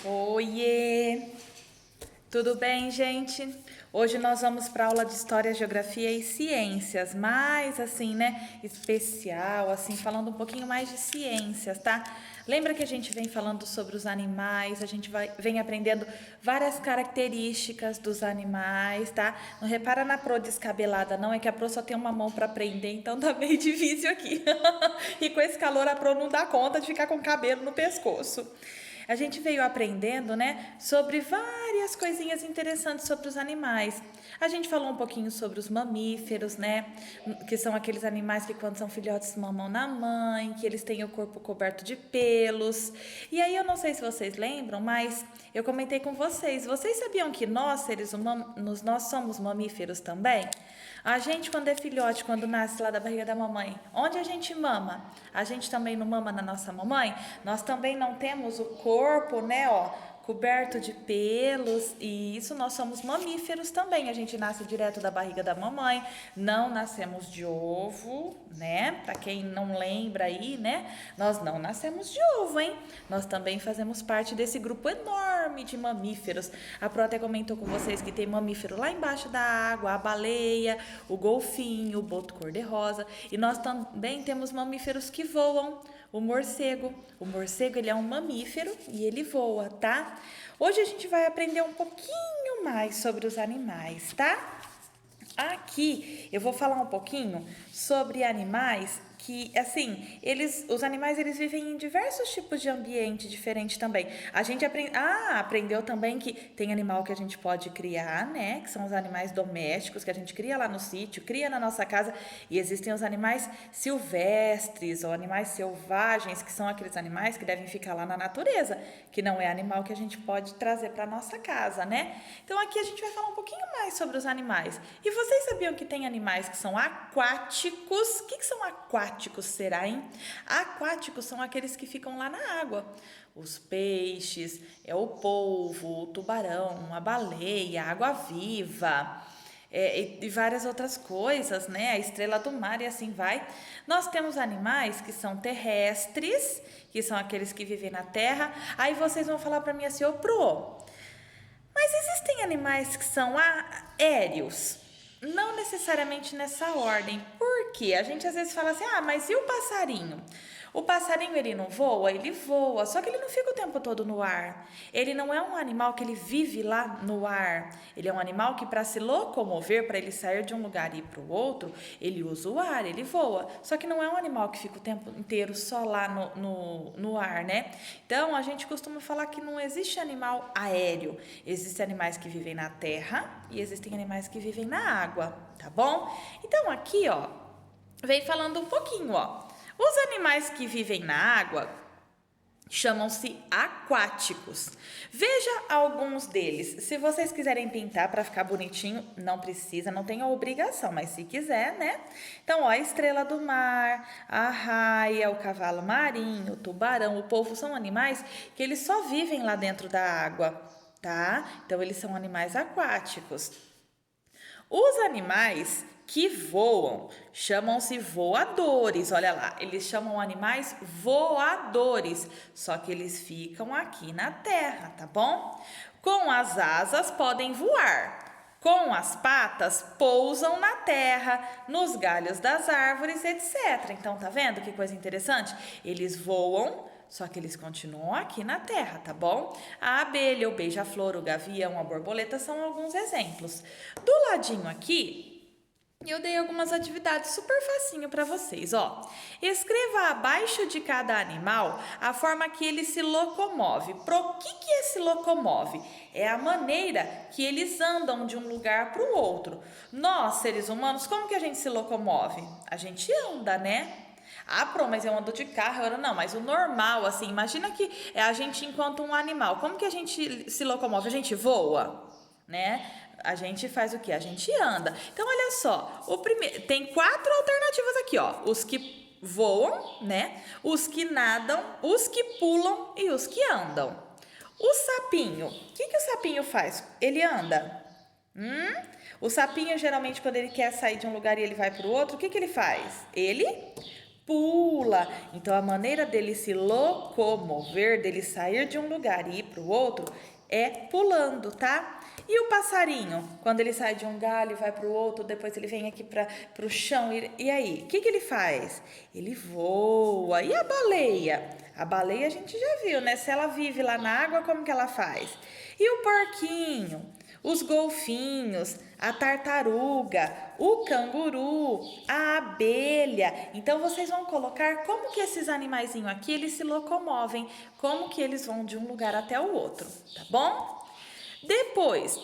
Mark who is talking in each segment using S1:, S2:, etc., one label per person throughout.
S1: Oiê! Tudo bem, gente? Hoje nós vamos para a aula de História, Geografia e Ciências, mais assim, né, especial, assim, falando um pouquinho mais de ciências, tá? Lembra que a gente vem falando sobre os animais, a gente vem aprendendo várias características dos animais, tá? Não repara na Pro descabelada, não, é que a Pro só tem uma mão para aprender, então tá meio difícil aqui. E com esse calor a Pro não dá conta de ficar com cabelo no pescoço. A gente veio aprendendo, né, sobre várias coisinhas interessantes sobre os animais. A gente falou um pouquinho sobre os mamíferos, né, que são aqueles animais que quando são filhotes mamam na mãe, que eles têm o corpo coberto de pelos. E aí eu não sei se vocês lembram, mas eu comentei com vocês. Vocês sabiam que nós, seres humanos, nós somos mamíferos também? A gente, quando é filhote, quando nasce lá da barriga da mamãe, onde a gente mama? A gente também não mama na nossa mamãe? Nós também não temos o corpo, né, ó, coberto de pelos, e isso nós somos mamíferos também. A gente nasce direto da barriga da mamãe, não nascemos de ovo, né? Para quem não lembra aí, né? Nós não nascemos de ovo, hein? Nós também fazemos parte desse grupo enorme de mamíferos. A Pro até comentou com vocês que tem mamífero lá embaixo da água, a baleia, o golfinho, o boto cor-de-rosa, e nós também temos mamíferos que voam. O morcego ele é um mamífero e ele voa, tá? Hoje a gente vai aprender um pouquinho mais sobre os animais, tá? Aqui eu vou falar um pouquinho sobre animais que, assim, os animais eles vivem em diversos tipos de ambiente diferente também. A gente aprendeu também que tem animal que a gente pode criar, né? Que são os animais domésticos que a gente cria lá no sítio, cria na nossa casa. E existem os animais silvestres ou animais selvagens, que são aqueles animais que devem ficar lá na natureza, que não é animal que a gente pode trazer para nossa casa, né? Então aqui a gente vai falar um pouquinho mais sobre os animais. E vocês sabiam que tem animais que são aquáticos? O que são aquáticos, será, hein? Aquáticos são aqueles que ficam lá na água. Os peixes, o polvo, o tubarão, a baleia, a água-viva, e várias outras coisas, né? A estrela do mar e assim vai. Nós temos animais que são terrestres, que são aqueles que vivem na terra. Aí vocês vão falar para mim assim, Pro, mas existem animais que são aéreos? Não necessariamente nessa ordem. Por quê? A gente às vezes fala assim, mas e o passarinho? O passarinho, ele não voa? Ele voa, só que ele não fica o tempo todo no ar. Ele não é um animal que ele vive lá no ar. Ele é um animal que para se locomover, para ele sair de um lugar e ir para o outro, ele usa o ar, ele voa. Só que não é um animal que fica o tempo inteiro só lá no ar, né? Então, a gente costuma falar que não existe animal aéreo. Existem animais que vivem na terra e existem animais que vivem na água, tá bom? Então, aqui, ó, vem falando um pouquinho, ó. Os animais que vivem na água chamam-se aquáticos. Veja alguns deles. Se vocês quiserem pintar para ficar bonitinho, não precisa, não tem a obrigação, mas se quiser, né? Então, ó, a estrela do mar, a raia, o cavalo marinho, o tubarão, o polvo são animais que eles só vivem lá dentro da água, tá? Então, eles são animais aquáticos. Os animais que voam chamam-se voadores. Olha lá, eles chamam animais voadores, só que eles ficam aqui na terra, tá bom? Com as asas podem voar, com as patas pousam na terra, nos galhos das árvores, etc. Então, tá vendo que coisa interessante? Eles voam, só que eles continuam aqui na terra, tá bom? A abelha, o beija-flor, o gavião, a borboleta são alguns exemplos. Do ladinho aqui, eu dei algumas atividades super facinho para vocês, ó. Escreva abaixo de cada animal a forma que ele se locomove. Pro que ele se locomove? É a maneira que eles andam de um lugar para o outro. Nós, seres humanos, como que a gente se locomove? A gente anda, né? Pro, mas eu ando de carro. Não, mas o normal, assim, imagina que é a gente enquanto um animal. Como que a gente se locomove? A gente voa, né? A gente faz o quê? A gente anda. Então, olha só, tem 4 alternativas aqui, ó. Os que voam, né? Os que nadam, os que pulam e os que andam. O sapinho, o que o sapinho faz? Ele anda. O sapinho, geralmente, quando ele quer sair de um lugar e ele vai para o outro, o que ele faz? Ele Pula. Então, a maneira dele se locomover, dele sair de um lugar e ir para o outro, é pulando, tá? E o passarinho, quando ele sai de um galho e vai para o outro, depois ele vem aqui para o chão, e aí? O que ele faz? Ele voa. E a baleia? A baleia a gente já viu, né? Se ela vive lá na água, como que ela faz? E o porquinho? Os golfinhos, a tartaruga, o canguru, a abelha. Então, vocês vão colocar como que esses animaizinhos aqui, eles se locomovem, como que eles vão de um lugar até o outro, tá bom? Depois,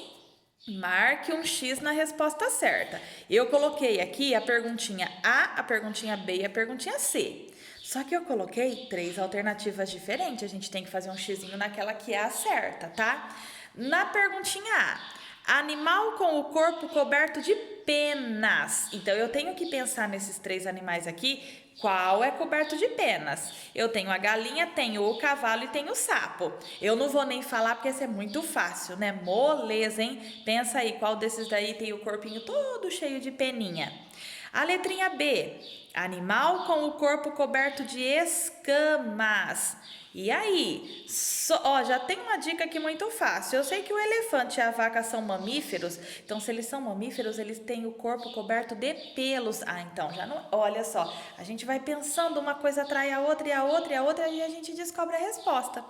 S1: marque um X na resposta certa. Eu coloquei aqui a perguntinha A, a perguntinha B e a perguntinha C. Só que eu coloquei 3 alternativas diferentes. A gente tem que fazer um xizinho naquela que é a certa, tá? Na perguntinha A, animal com o corpo coberto de penas. Então, eu tenho que pensar nesses 3 animais aqui. Qual é coberto de penas? Eu tenho a galinha, tenho o cavalo e tenho o sapo. Eu não vou nem falar porque isso é muito fácil, né? Moleza, hein? Pensa aí, qual desses daí tem o corpinho todo cheio de peninha? A letrinha B, animal com o corpo coberto de escamas. E aí? Já tem uma dica aqui muito fácil. Eu sei que o elefante e a vaca são mamíferos, então se eles são mamíferos, eles têm o corpo coberto de pelos. Ah, então já não. Olha só, a gente vai pensando, uma coisa atrai a outra e a outra e a outra, e a gente descobre a resposta.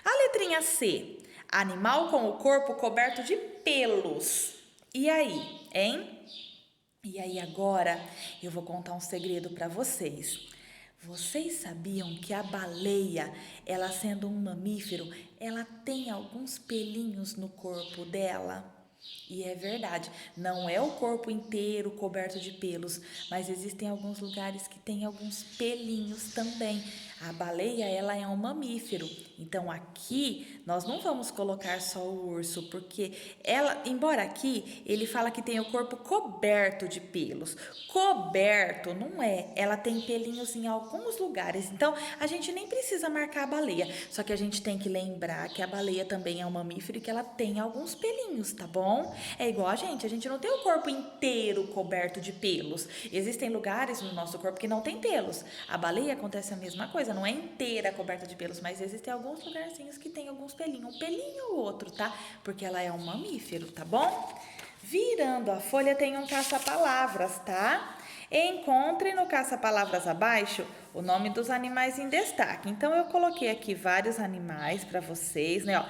S1: A letrinha C, animal com o corpo coberto de pelos. E aí, hein? E aí agora eu vou contar um segredo para vocês. Vocês sabiam que a baleia, ela sendo um mamífero, ela tem alguns pelinhos no corpo dela? E é verdade, não é o corpo inteiro coberto de pelos, mas existem alguns lugares que tem alguns pelinhos também. A baleia, ela é um mamífero, então aqui nós não vamos colocar só o urso, porque ela, embora aqui ele fala que tem o corpo coberto de pelos, coberto não é, ela tem pelinhos em alguns lugares, então a gente nem precisa marcar a baleia, só que a gente tem que lembrar que a baleia também é um mamífero e que ela tem alguns pelinhos, tá bom? É igual a gente não tem o corpo inteiro coberto de pelos, existem lugares no nosso corpo que não tem pelos, a baleia acontece a mesma coisa, não é inteira coberta de pelos, mas existem alguns lugarzinhos que tem alguns pelinhos, um pelinho ou outro, tá? Porque ela é um mamífero, tá bom? Virando a folha tem um caça-palavras, tá? Encontre no caça-palavras abaixo o nome dos animais em destaque. Então, eu coloquei aqui vários animais para vocês, né? Ó,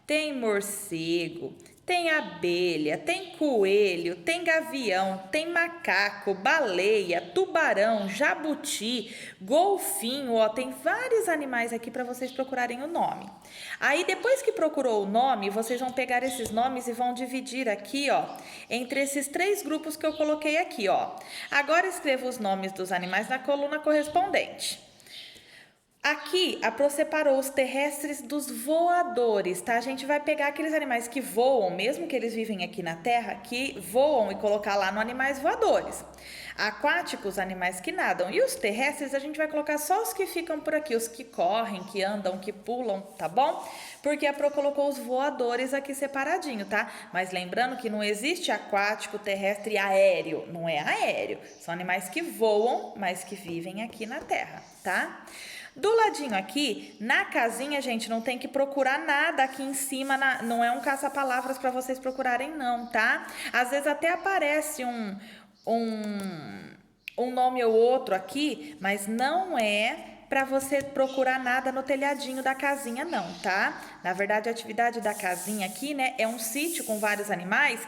S1: tem morcego, tem abelha, tem coelho, tem gavião, tem macaco, baleia, tubarão, jabuti, golfinho, ó, tem vários animais aqui para vocês procurarem o nome. Aí depois que procurou o nome, vocês vão pegar esses nomes e vão dividir aqui, ó, entre esses 3 grupos que eu coloquei aqui, ó. Agora escreva os nomes dos animais na coluna correspondente. Aqui, a Pro separou os terrestres dos voadores, tá? A gente vai pegar aqueles animais que voam, mesmo que eles vivem aqui na Terra, que voam e colocar lá no animais voadores. Aquáticos, animais que nadam. E os terrestres, a gente vai colocar só os que ficam por aqui, os que correm, que andam, que pulam, tá bom? Porque a Pro colocou os voadores aqui separadinho, tá? Mas lembrando que não existe aquático, terrestre e aéreo. Não é aéreo. São animais que voam, mas que vivem aqui na Terra, tá? Do ladinho aqui, na casinha, gente, não tem que procurar nada aqui em cima, não é um caça-palavras para vocês procurarem não, tá? Às vezes até aparece um nome ou outro aqui, mas não é para você procurar nada no telhadinho da casinha não, tá? Na verdade, a atividade da casinha aqui, né, é um sítio com vários animais.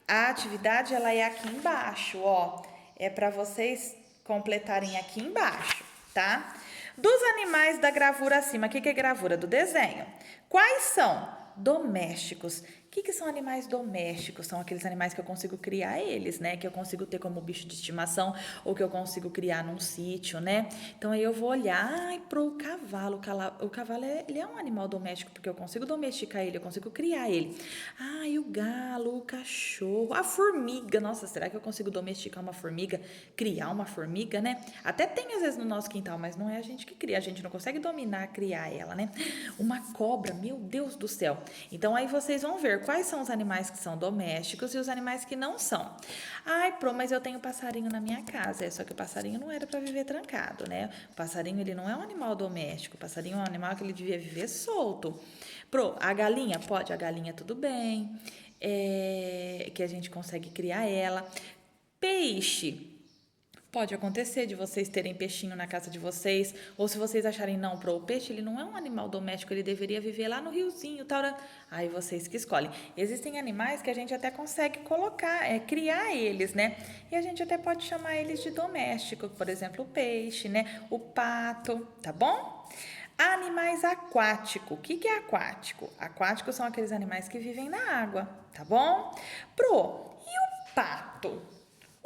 S1: A atividade, ela é aqui embaixo, ó. É para vocês completarem aqui embaixo, tá? Dos animais da gravura acima, o que é gravura? Do desenho. Quais são? Domésticos. O que são animais domésticos? São aqueles animais que eu consigo criar eles, né? Que eu consigo ter como bicho de estimação ou que eu consigo criar num sítio, né? Então, aí eu vou olhar pro cavalo. O cavalo, ele é um animal doméstico porque eu consigo domesticar ele, eu consigo criar ele. E o galo, o cachorro, a formiga. Nossa, será que eu consigo domesticar uma formiga? Criar uma formiga, né? Até tem às vezes no nosso quintal, mas não é a gente que cria. A gente não consegue dominar, criar ela, né? Uma cobra, meu Deus do céu. Então, aí vocês vão ver quais são os animais que são domésticos e os animais que não são. Ai, Pro, mas eu tenho passarinho na minha casa. Só que o passarinho não era para viver trancado, né? O passarinho, ele não é um animal doméstico. O passarinho é um animal que ele devia viver solto. Pro, a galinha? Pode, a galinha tudo bem. Que a gente consegue criar ela. Peixe. Pode acontecer de vocês terem peixinho na casa de vocês, ou se vocês acharem não, o peixe ele não é um animal doméstico, ele deveria viver lá no riozinho, tal. Aí vocês que escolhem. Existem animais que a gente até consegue colocar, criar eles, né? E a gente até pode chamar eles de doméstico, por exemplo, o peixe, né? O pato, tá bom? Animais aquáticos. O que é aquático? Aquáticos são aqueles animais que vivem na água, tá bom? E o pato?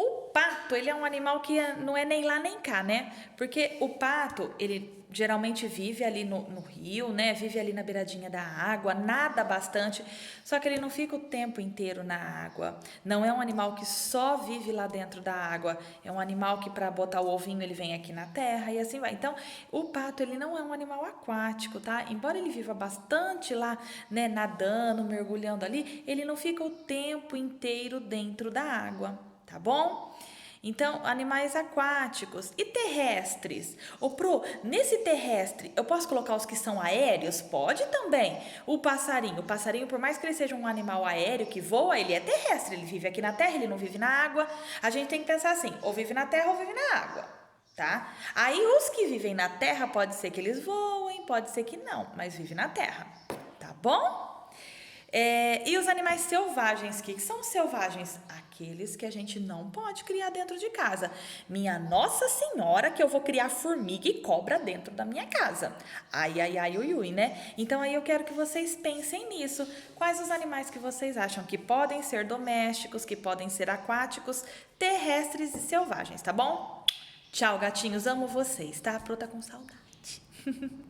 S1: O pato, ele é um animal que não é nem lá nem cá, né? Porque o pato, ele geralmente vive ali no rio, né? Vive ali na beiradinha da água, nada bastante, só que ele não fica o tempo inteiro na água. Não é um animal que só vive lá dentro da água, é um animal que para botar o ovinho ele vem aqui na terra e assim vai. Então, o pato, ele não é um animal aquático, tá? Embora ele viva bastante lá, né, nadando, mergulhando ali, ele não fica o tempo inteiro dentro da água. Tá bom? Então, animais aquáticos e terrestres. Nesse terrestre, eu posso colocar os que são aéreos? Pode também. O passarinho, por mais que ele seja um animal aéreo que voa, ele é terrestre, ele vive aqui na terra, ele não vive na água. A gente tem que pensar assim, ou vive na terra ou vive na água, tá? Aí os que vivem na terra, pode ser que eles voem, pode ser que não, mas vive na terra, tá bom? E os animais selvagens, que são selvagens? Aqueles que a gente não pode criar dentro de casa. Minha Nossa Senhora, que eu vou criar formiga e cobra dentro da minha casa. Ai, ai, ai, ui, ui, né? Então aí eu quero que vocês pensem nisso. Quais os animais que vocês acham que podem ser domésticos, que podem ser aquáticos, terrestres e selvagens, tá bom? Tchau, gatinhos, amo vocês, tá? A Pro tá com saudade.